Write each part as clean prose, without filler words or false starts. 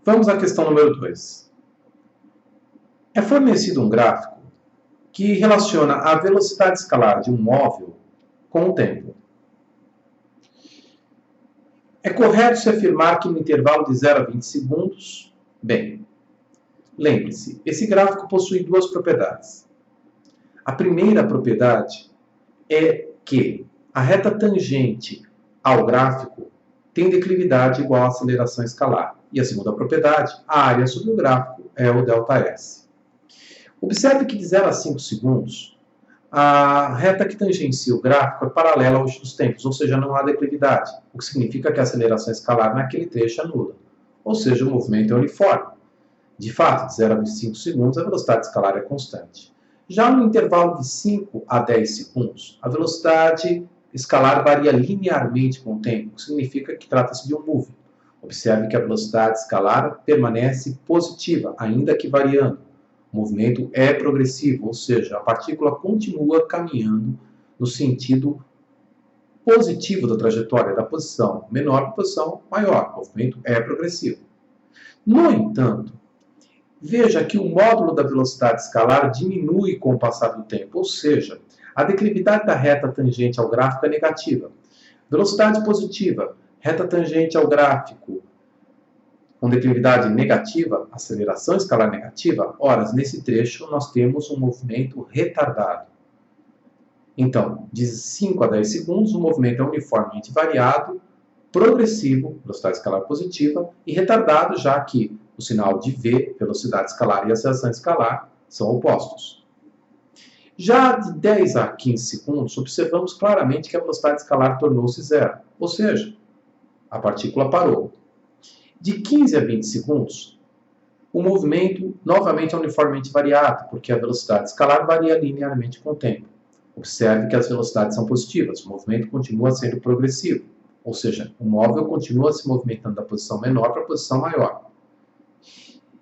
Vamos à questão número 2. É fornecido um gráfico que relaciona a velocidade escalar de um móvel com o tempo. É correto se afirmar que no intervalo de 0 a 20 segundos... Bem, lembre-se, esse gráfico possui duas propriedades. A primeira propriedade é que a reta tangente ao gráfico tem declividade igual à aceleração escalar. E a segunda propriedade, a área sobre o gráfico, é o ΔS. Observe que de 0 a 5 segundos, a reta que tangencia o gráfico é paralela aos tempos, ou seja, não há declividade, o que significa que a aceleração escalar naquele trecho é nula. Ou seja, o movimento é uniforme. De fato, de 0 a 25 segundos, a velocidade escalar é constante. Já no intervalo de 5 a 10 segundos, a velocidade escalar varia linearmente com o tempo, o que significa que trata-se de um move. Observe que a velocidade escalar permanece positiva, ainda que variando. O movimento é progressivo, ou seja, a partícula continua caminhando no sentido positivo da trajetória, da posição menor para a posição maior. O movimento é progressivo. No entanto, veja que o módulo da velocidade escalar diminui com o passar do tempo, ou seja, a declividade da reta tangente ao gráfico é negativa. Velocidade positiva, reta tangente ao gráfico com declividade negativa, aceleração escalar negativa, ora, nesse trecho nós temos um movimento retardado. Então, de 5 a 10 segundos, o movimento é uniformemente variado, progressivo, velocidade escalar positiva, e retardado, já que o sinal de V, velocidade escalar, e aceleração escalar são opostos. Já de 10 a 15 segundos, observamos claramente que a velocidade escalar tornou-se zero, ou seja, a partícula parou. De 15 a 20 segundos, o movimento novamente é uniformemente variado, porque a velocidade escalar varia linearmente com o tempo. Observe que as velocidades são positivas, o movimento continua sendo progressivo, ou seja, o móvel continua se movimentando da posição menor para a posição maior.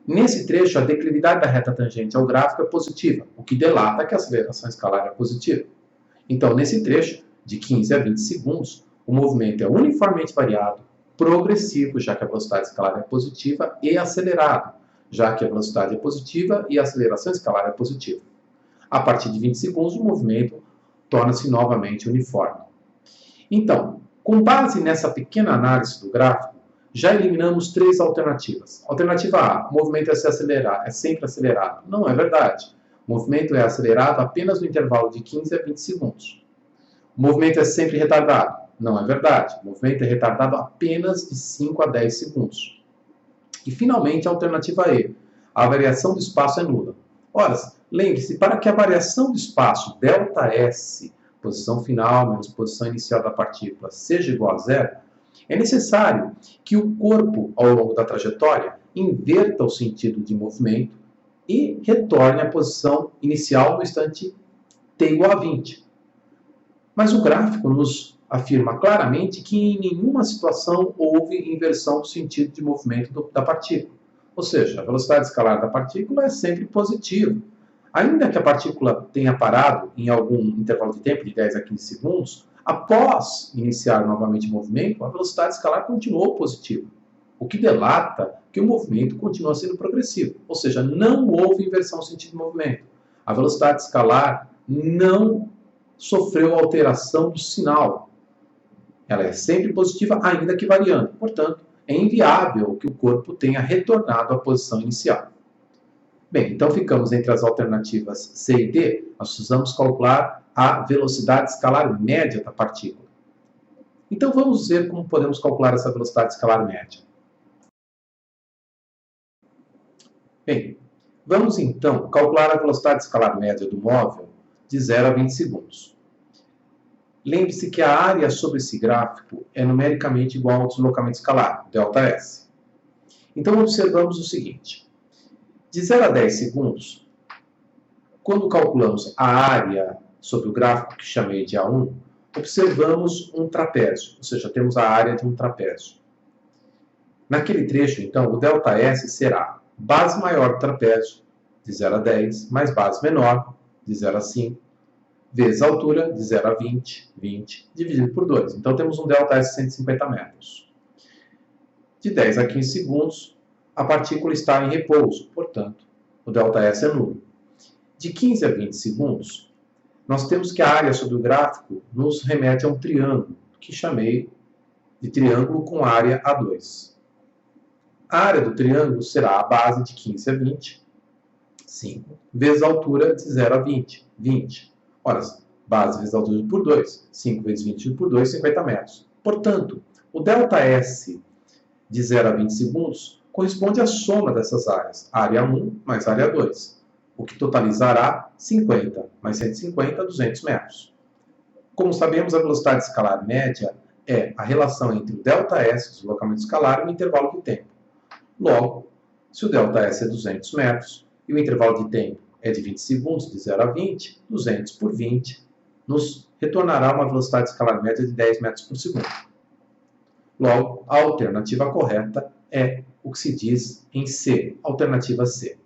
Nesse trecho, a declividade da reta tangente ao gráfico é positiva, o que delata que a aceleração escalar é positiva. Então, nesse trecho, de 15 a 20 segundos, o movimento é uniformemente variado, progressivo, já que a velocidade escalar é positiva, e acelerado, já que a velocidade é positiva e a aceleração escalar é positiva. A partir de 20 segundos, o movimento torna-se novamente uniforme. Então, com base nessa pequena análise do gráfico, já eliminamos 3 alternativas. Alternativa A, o movimento é sempre acelerado. Não é verdade. O movimento é acelerado apenas no intervalo de 15 a 20 segundos. O movimento é sempre retardado. Não é verdade. O movimento é retardado apenas de 5 a 10 segundos. E, finalmente, a alternativa E, a variação do espaço é nula. Ora, lembre-se, para que a variação do espaço, ΔS, posição final menos posição inicial da partícula, seja igual a zero, é necessário que o corpo, ao longo da trajetória, inverta o sentido de movimento e retorne à posição inicial no instante t igual a 20. Mas o gráfico nos afirma claramente que em nenhuma situação houve inversão do sentido de movimento da partícula. Ou seja, a velocidade escalar da partícula é sempre positiva. Ainda que a partícula tenha parado em algum intervalo de tempo, de 10 a 15 segundos, após iniciar novamente o movimento, a velocidade escalar continuou positiva, o que delata que o movimento continua sendo progressivo, ou seja, não houve inversão no sentido de movimento. A velocidade escalar não sofreu alteração do sinal. Ela é sempre positiva, ainda que variando. Portanto, é inviável que o corpo tenha retornado à posição inicial. Bem, então ficamos entre as alternativas C e D. Nós precisamos calcular a velocidade escalar média da partícula. Então vamos ver como podemos calcular essa velocidade escalar média. Bem, vamos então calcular a velocidade escalar média do móvel de 0 a 20 segundos. Lembre-se que a área sobre esse gráfico é numericamente igual ao deslocamento escalar, ΔS. Então observamos o seguinte. De 0 a 10 segundos, quando calculamos a área sobre o gráfico que chamei de A1, observamos um trapézio, ou seja, temos a área de um trapézio. Naquele trecho, então, o ΔS será base maior do trapézio, de 0 a 10, mais base menor, de 0 a 5, vezes a altura, de 0 a 20, 20, dividido por 2. Então, temos um ΔS de 150 metros. De 10 a 15 segundos, a partícula está em repouso, portanto, o ΔS é nulo. De 15 a 20 segundos, nós temos que a área sobre o gráfico nos remete a um triângulo, que chamei de triângulo com área A2. A área do triângulo será a base de 15 a 20, 5, vezes a altura de 0 a 20, 20. Ora, base vezes a altura por 2, 5 vezes 20 por 2, 50 metros. Portanto, o ΔS de 0 a 20 segundos corresponde à soma dessas áreas, área 1 mais área 2, o que totalizará 50 mais 150, 200 metros. Como sabemos, a velocidade escalar média é a relação entre o ΔS, o deslocamento escalar, e o intervalo de tempo. Logo, se o ΔS é 200 metros e o intervalo de tempo é de 20 segundos, de 0 a 20, 200 por 20 nos retornará uma velocidade escalar média de 10 metros por segundo. Logo, a alternativa correta é o que se diz em C, alternativa C.